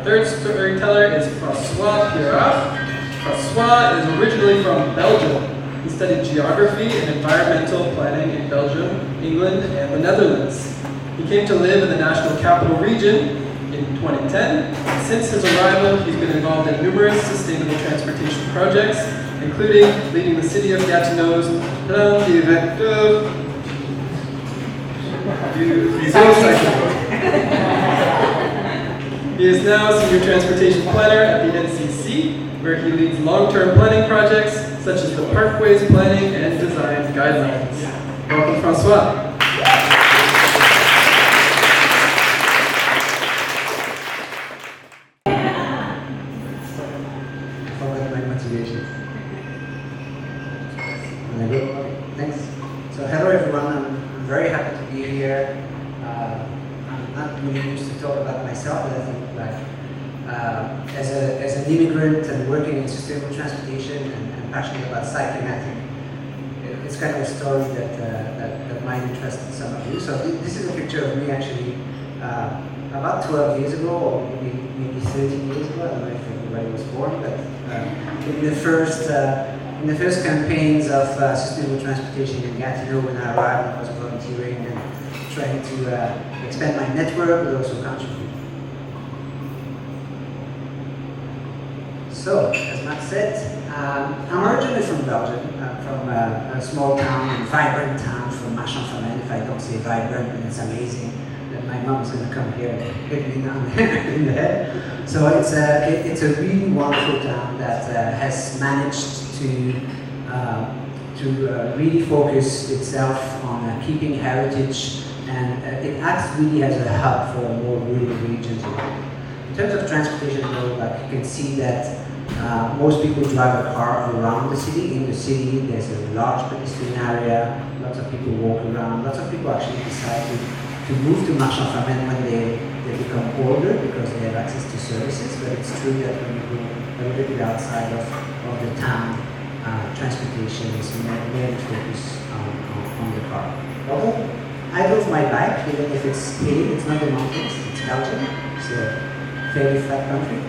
third storyteller is Pirart. Francois is originally from Belgium. He studied geography and environmental planning in Belgium, England, and the Netherlands. He came to live in the National Capital Region in 2010. And since his arrival, he's been involved in numerous sustainable transportation projects, including leading the city of Gatineau's Plan Directeur du Réseau Cycling. He is now Senior Transportation Planner at the NCC, where he leads long-term planning projects such as the Parkways Planning and Design Guidelines. Welcome, Francois. Thanks. So hello everyone, I'm very happy to be here. I'm not really used to talk about myself, but I think as an immigrant and working in sustainable transportation and passionate about cycling, I think it's kind of a story that might interest some of you. So this is a picture of me actually about 12 years ago, or maybe 13 years ago. I don't know if everybody was born, but in the first campaigns of sustainable transportation in Gatineau, when I arrived, I was volunteering and trying to expand my network, but also contribute. So, as Matt said, I'm originally from Belgium, from a small town, a vibrant town from Marchand-Famenne. If I don't say vibrant, then it's amazing that my mom's going to come here and hit me in the head. So it's a really wonderful town that has managed to really focus itself on keeping heritage, and it acts really as a hub for more rural regions. In terms of transportation, though, like you can see that most people drive a car around the city. In the city, there's a large pedestrian area. Lots of people walk around. Lots of people actually decide to move to Marchand-Famenne when they become older because they have access to services. But it's true that when you go a little bit outside of the town, transportation is mainly focused on the car. Although I drove my bike, even if it's hilly, it's not the mountains, it's Belgium. It's a fairly flat country.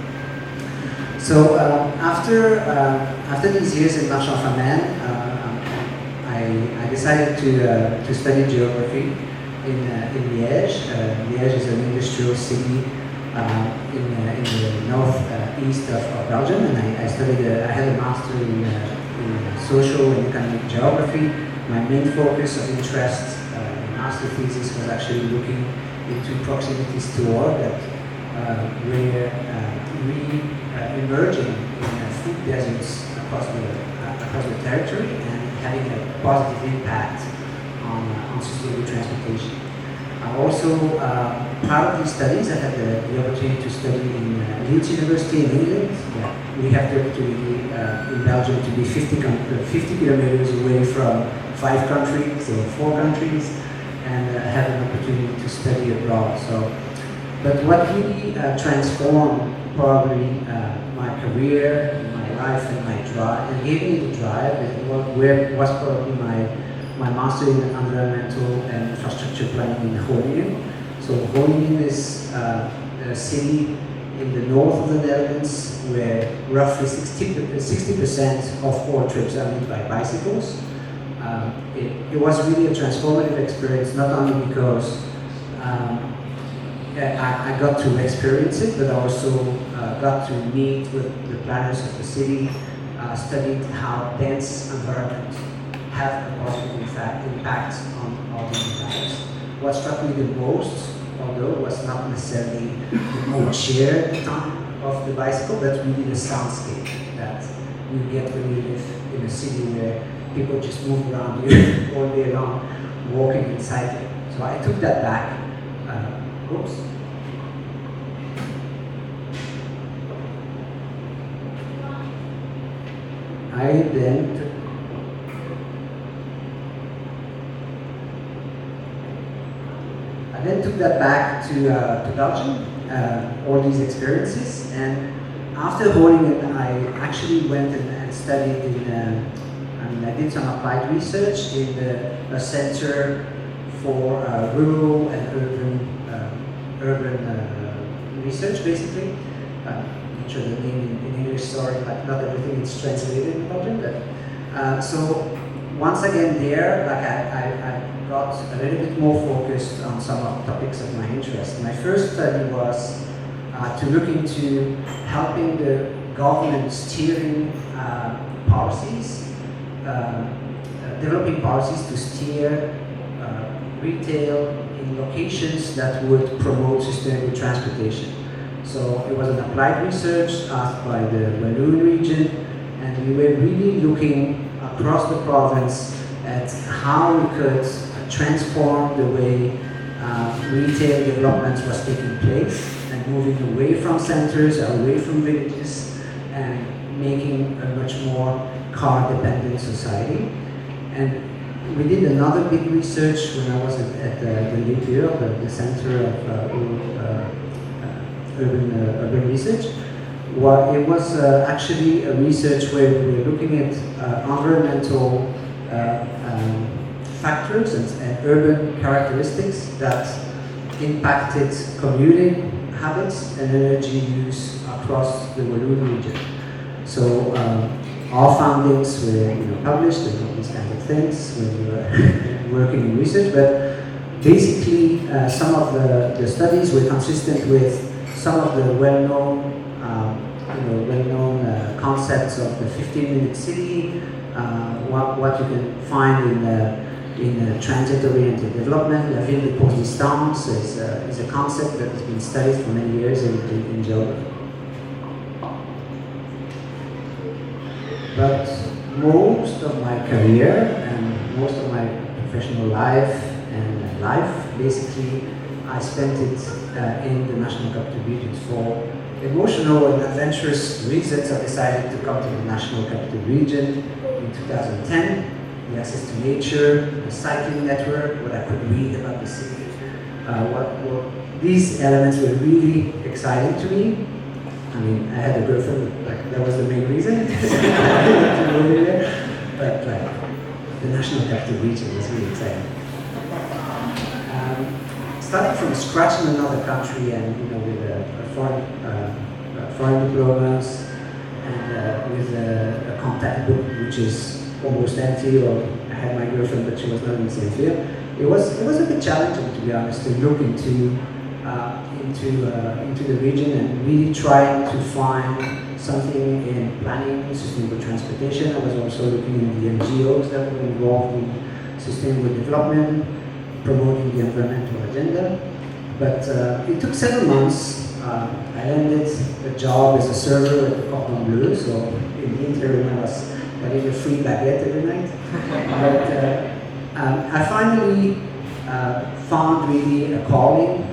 So after these years in Marchand-Famenne, I decided to study geography in Liège. Liège is an industrial city in the northeast of Belgium, and I had a master in social and economic geography. My main focus of interest in master thesis was actually looking into proximities to war that were emerging in food deserts across the territory and having a positive impact on sustainable transportation. Also, part of these studies, I had the opportunity to study in Leeds University in England. Yeah, we have the opportunity in Belgium to be 50 kilometers away from 5 countries or 4 countries, and have an opportunity to study abroad. But what really transformed probably my career, my life, and my drive, and gave me the drive, was probably my master in environmental and infrastructure planning in Groningen. So Groningen is a city in the north of the Netherlands where roughly 60% of all trips are made by bicycles. It was really a transformative experience, not only because I got to experience it, but I also got to meet with the planners of the city, studied how dense environments have a positive impact on all these lives. What struck me the most, although it was not necessarily the more shared time of the bicycle, but really the soundscape that you get when you live in a city where people just move around you all day long, walking and cycling. So I took that back. Oops. I then took that back to Belgium, all these experiences, and after Groningen, I actually went and studied I did some applied research in a center for rural and urban research, basically. Nature the name in English, sorry, but not everything is translated in Belgium. But, so once again there, like I got a little bit more focused on some of the topics of my interest. My first study was to look into helping the government steering policies, developing policies to steer retail in locations that would promote sustainable transportation. So it was an applied research asked by the Walloon region, and we were really looking across the province at how we could transform the way retail development was taking place and moving away from centers, away from villages, and making a much more car-dependent society. And we did another big research when I was at the Pirart, the Center of Urban Research. Well, it was actually a research where we were looking at environmental factors and urban characteristics that impacted commuting habits and energy use across the Walloon region. So our findings were published and these kinds of things when we were working in research, but basically some of the studies were consistent with some of the well-known concepts of the 15-minute city, what you can find in transit-oriented development. La ville de courte distance is a concept that has been studied for many years in geography. But most of my career and most of my professional life basically, I spent it in the National Capital Regions. For emotional and adventurous reasons, I decided to come to the National Capital Region in 2010. The access to nature, the cycling network, what I could read about the city. These elements were really exciting to me. I mean, I had a girlfriend, that was the main reason to go there. But the National Capital Region was really exciting. Starting from scratch in another country and with foreign diplomas and with a contact book which is almost empty, or I had my girlfriend but she was not in the same field. It was a bit challenging, to be honest, to look into the region and really trying to find something in planning sustainable transportation. I was also looking in the NGOs that were involved in sustainable development, promoting the environmental agenda. But it took several months. I landed a job as a server at the Cordon Bleu, so in the interim I was getting a free baguette every night. But I finally found really a calling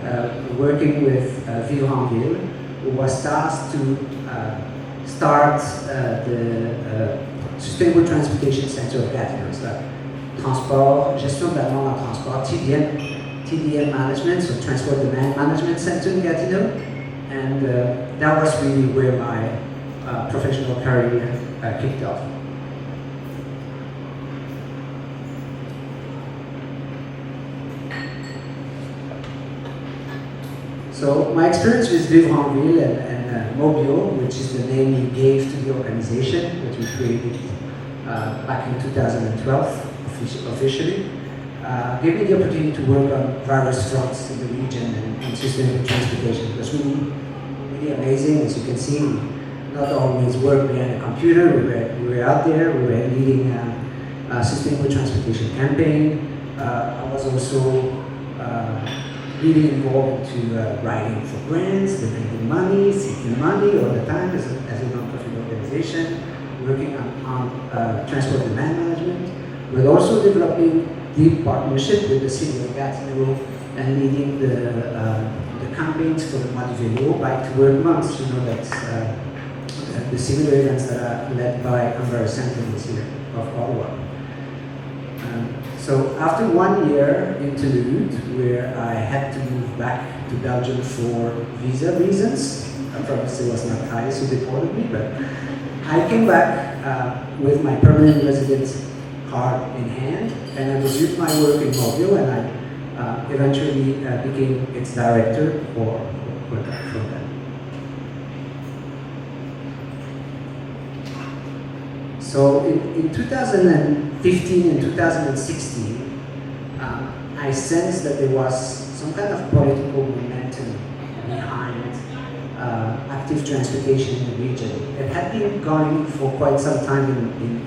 working with Pirart, who was tasked to start the Sustainable Transportation Center of Gatineau. It's like transport, gestion de la demande en transport, TDM management, so Transport Demand Management Center in Gatineau. And that was really where my professional career kicked off. So my experience with Pirart and Mobio, which is the name we gave to the organization that we created back in 2012 officially, gave me the opportunity to work on various fronts in the region and sustainable transportation. It was really amazing. As you can see, we not always work behind a computer. We were out there. We were leading a sustainable transportation campaign. I was also really involved into writing for grants, demanding money, seeking money all the time as a non-profit organization, working on transport demand management, but also developing deep partnership with the city of Gatineau and leading the campaigns for the Mois du Vélo, Bike to Work months. That's the similar events that are led by Amber Center in the city of Ottawa. So after 1 year in Toulouse, where I had to move back to Belgium for visa reasons, I promise it was not ICE who deported me, but I came back with my permanent residence card in hand, and I resumed my work in Mobile, and I eventually became its director for that. So in 2015 and 2016, I sensed that there was some kind of political momentum behind active transportation in the region. It had been going for quite some time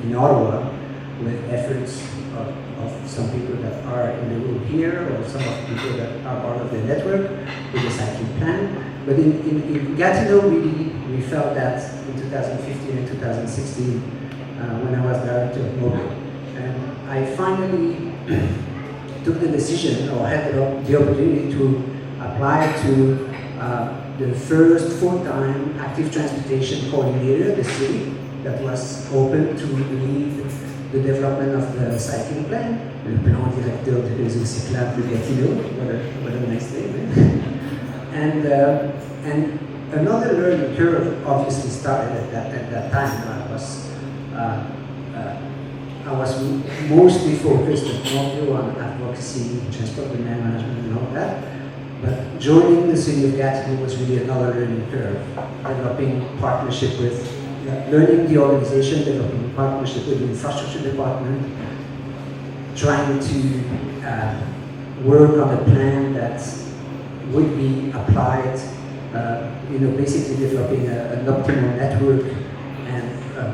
in Ottawa, with efforts of some people that are in the room here, or some of the people that are part of the network with the cycling plan. But in Gatineau, we felt that in 2015 and 2016, when I was director of Mobile. And I finally took the decision, or had the opportunity to apply to the first full-time active transportation coordinator of the city that was open to lead the development of the cycling plan. Le plan directeur de réseau cyclable de Gatineau. What a nice name, eh? And another learning curve obviously started at that time. I was mostly focused at Mobile on advocacy, transport demand management, and all that. But joining the city of Gatineau was really another learning curve. Developing partnership with, learning the organization, developing partnership with the infrastructure department, trying to work on a plan that would be applied, basically developing an optimal network, and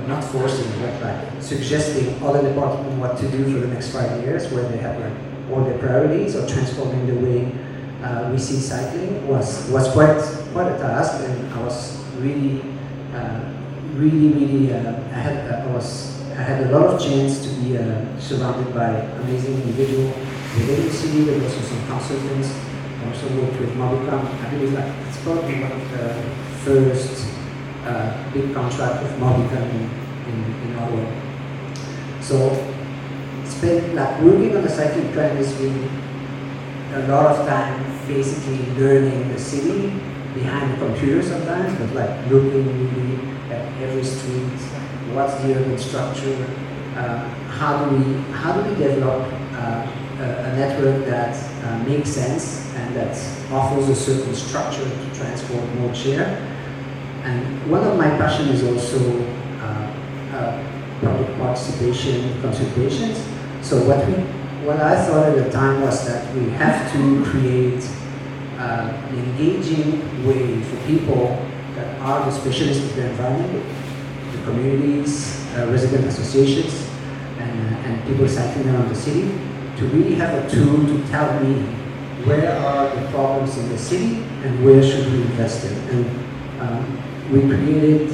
not forcing, but like suggesting other departments what to do for the next 5 years, where they have like all their priorities, or transforming the way we see cycling was quite a task, and I was really I had a lot of chance to be surrounded by amazing individuals within the city, but also some consultants. I also worked with Mobicom. I believe that it's probably one of the first big contract with Mobicom in Ottawa. So spent like working on the cycling plan is really a lot of time basically learning the city behind the computer sometimes, but like looking really at every street, what's the urban structure, how do we develop a network that makes sense and that offers a certain structure to transport more share. And one of my passions is also public participation consultations. So what I thought at the time was that we have to create an engaging way for people that are the specialists of the environment, the communities, resident associations, and people cycling around the city, to really have a tool to tell me where are the problems in the city and where should we invest in. And we created,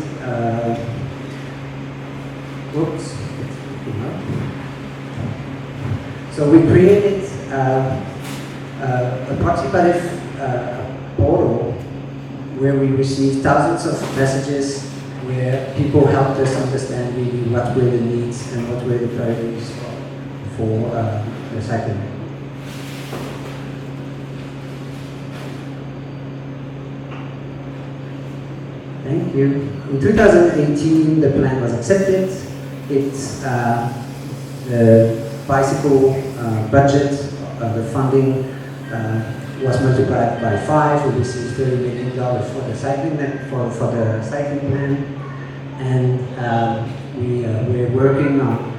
so we created a participative portal where we received thousands of messages where people helped us understand really what were the needs and what were the priorities for the cycling. Thank you. In 2018, the plan was accepted. It's the bicycle budget, the funding was multiplied by 5. We received $30 million for the cycling for the cycling plan, and we're working on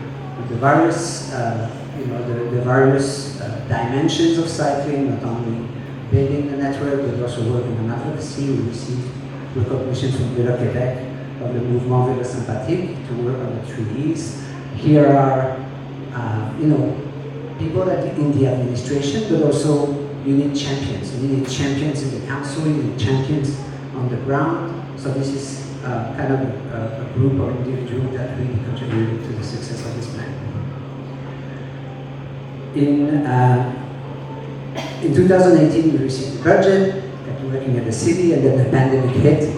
the various the various dimensions of cycling, not only building the network but also working on advocacy. We received recognition from Pirart Quebec of the Mouvement Vélo Sympathique to work on the 3 E's. Here are people that in the administration, but also you need champions. You need champions in the council, you need champions on the ground. So this is kind of a group of individuals that really contributed to the success of this plan. In 2018, we received the budget, working at the city, and then the pandemic hit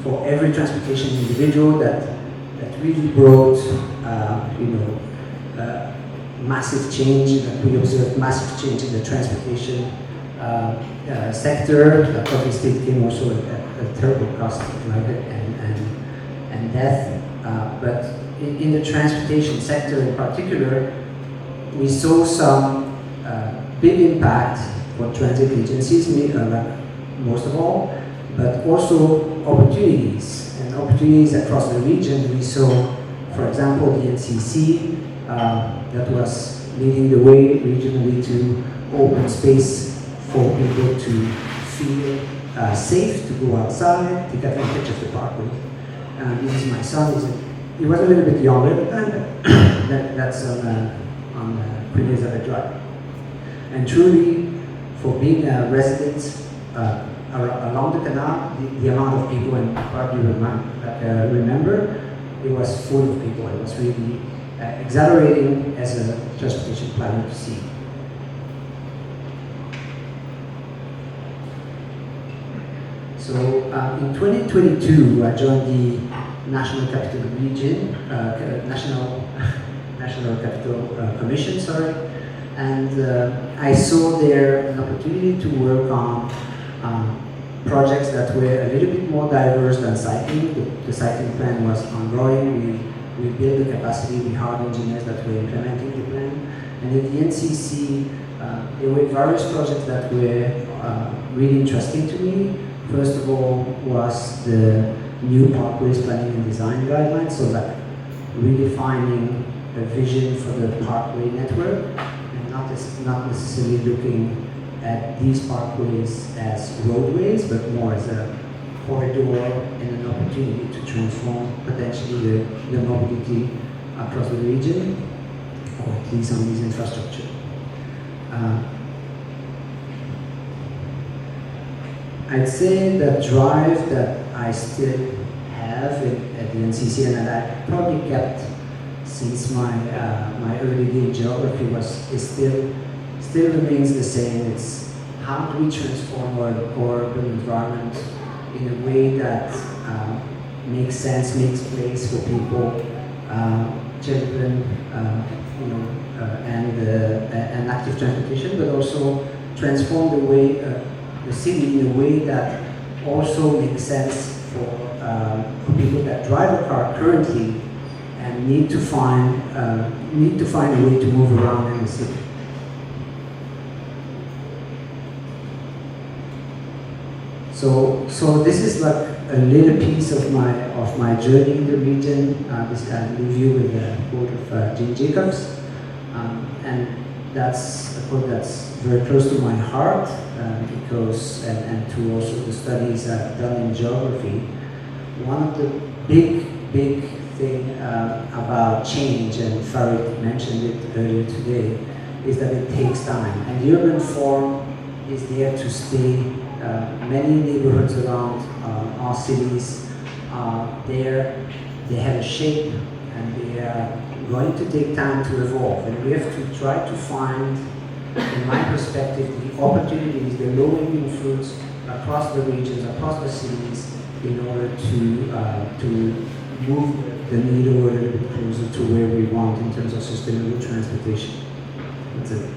for every transportation individual that really brought massive change. That we observed massive change in the transportation sector. That obviously came also at a terrible cost of life and death. But in the transportation sector in particular, we saw some big impact for transit agencies, most of all, but also opportunities. And opportunities across the region. We saw For example, the NCC that was leading the way regionally to open space for people to feel safe to go outside, take advantage of the parkway. This is my son. He was a little bit younger than that's on Queen Elizabeth Drive. And truly, for being a resident along the canal, the amount of people, and probably remember, it was full of people. It was really exhilarating as a transportation planner to see. So in 2022, I joined the National Capital Region, National Capital Commission, sorry, and I saw there an opportunity to work on projects that were a little bit more diverse than cycling. The cycling plan was ongoing. We built the capacity. We hired engineers that were implementing the plan, and at the NCC, there were various projects that were really interesting to me. First of all was the new parkways planning and design guidelines, so like redefining a vision for the parkway network and not necessarily looking at these parkways as roadways, but more as a corridor and an opportunity to transform potentially the mobility across the region, or at least on these infrastructure. I'd say the drive that I still have at the NCC, and that I probably kept since my early day in geography, still remains the same. It's how do we transform our urban environment in a way that makes sense, makes place for people, children, and active transportation, but also transform the way the city in a way that also makes sense for people that drive a car currently and need to find a way to move around in the city. So this is like a little piece of my journey in the region. I leave you with a quote of Jane Jacobs, and that's a quote that's very close to my heart because and to also the studies I've done in geography. One of the big thing about change, and Farid mentioned it earlier today, is that it takes time, and the urban form is there to stay. Many neighborhoods around our cities they have a shape, and they are going to take time to evolve, and we have to try to find, in my perspective, the opportunities, the low-hanging fruits across the regions, across the cities, in order to move the needle a little bit closer to where we want in terms of sustainable transportation. That's it.